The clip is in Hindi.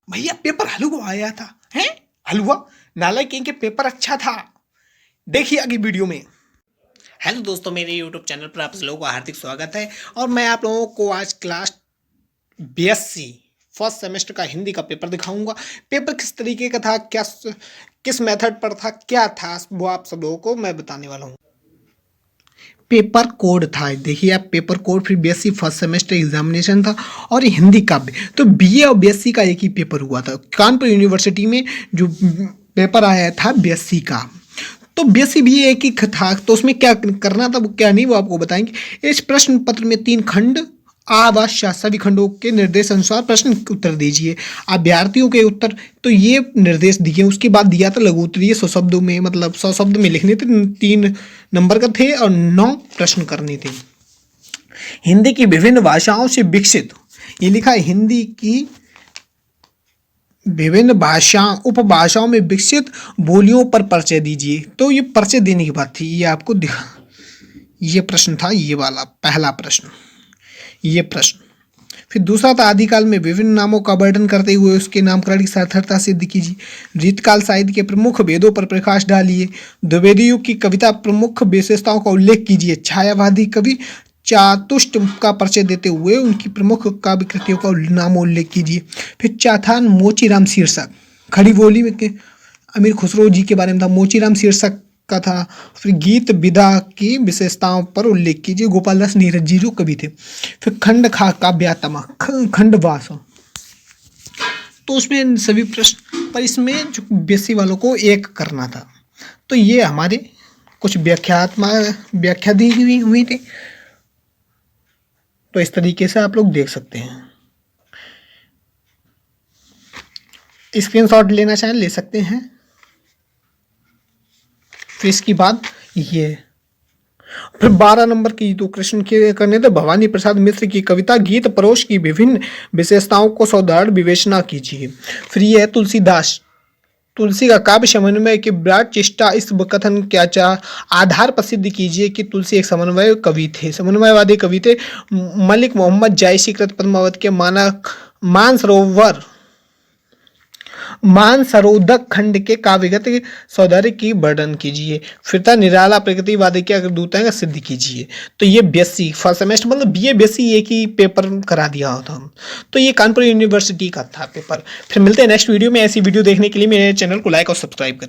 भैया पेपर हलवा आया था। हैं? हलवा? नालायक के पेपर अच्छा था। देखिए आगे वीडियो में। हेलो दोस्तों, मेरे यूट्यूब चैनल पर आप लोगों का हार्दिक स्वागत है और मैं आप लोगों को आज क्लास बीएससी फर्स्ट सेमेस्टर का हिंदी का पेपर दिखाऊंगा। पेपर किस तरीके का था, क्या किस मेथड पर था, क्या था, वो आप सब लोगों को मैं बताने वाला हूँ। पेपर कोड था, देखिए आप, पेपर कोड, फिर बीएससी फर्स्ट सेमेस्टर एग्जामिनेशन था और हिंदी का भी। तो बीए और बीएससी का एक ही पेपर हुआ था कानपुर यूनिवर्सिटी में। जो पेपर आया था बीएससी का, तो बीएससी भी एक ही था। तो उसमें क्या करना था, वो क्या नहीं, वो आपको बताएंगे। इस प्रश्न पत्र में 3 खंड आवश्यक सभी खंडों के निर्देश अनुसार प्रश्न उत्तर दीजिए। अभ्यर्थियों के उत्तर तो ये निर्देश दिए, उसके बाद दिया था लघु उत्तरीय 100 शब्दों में, मतलब 100 शब्द में लिखने थे, 3 नंबर का थे और 9 प्रश्न करने थे। हिंदी की विभिन्न भाषाओं से विकसित, ये लिखा है हिंदी की विभिन्न उपभाषाओं में विकसित बोलियों पर परिचय दीजिए। तो ये परिचय देने की बात थी, ये आपको दिखा, ये प्रश्न था, ये वाला पहला प्रश्न, ये प्रश्न। फिर दूसरा था आदिकाल में विभिन्न नामों का वर्णन करते हुए उसके नामकरण की सार्थकता सिद्ध कीजिए। रीतकाल साहित्य के प्रमुख भेदों पर प्रकाश डालिए। द्विवेदी युग की कविता प्रमुख विशेषताओं का उल्लेख कीजिए। छायावादी कवि चातुष्ट का परिचय देते हुए उनकी प्रमुख काव्य कृतियों का नाम उल्लेख कीजिए। फिर चौथा मोचीराम शीर्षक, खड़ी बोली में के अमीर खुसरो जी के बारे में था, मोचीराम शीर्षक का था। फिर गीत विधा की विशेषताओं पर उल्लेख कीजिए। गोपाल दास नीरज जी जो कवि थे। फिर खंड खा काव्यात्मा, खंडवास, तो उसमें सभी प्रश्न पर इसमें जो बीएससी वालों को एक करना था। तो ये हमारे कुछ व्याख्या दी हुई थी। तो इस तरीके से आप लोग देख सकते हैं। स्क्रीनशॉट लेना चाहें ले सकते हैं। फिर इसके बाद ये फिर 12 नंबर की तो कृष्ण के करने थे। भवानी प्रसाद मिश्र की कविता गीत परोश की विभिन्न विशेषताओं को सावधान विवेचना कीजिए। फिर ये है तुलसी का काव्य समन्वय की विराट चेष्टा, इस कथन के आधार पर सिद्ध कीजिए कि तुलसी एक समन्वयवादी कवि थे। मलिक मोहम्मद जायसी कृत पद्मावत के मानसरोदक खंड के काव्यगत सौंदर्य की वर्णन कीजिए। फिर था निराला प्रकृतिवादी के अग्रदूताएं का सिद्ध कीजिए। तो ये बीएससी फर्स्ट सेमेस्टर, मतलब बीए बीएससी एक ही पेपर करा दिया होता हम। तो ये कानपुर यूनिवर्सिटी का था पेपर। फिर मिलते हैं नेक्स्ट वीडियो में। ऐसी वीडियो देखने के लिए मेरे चैनल को लाइक और सब्सक्राइब करें।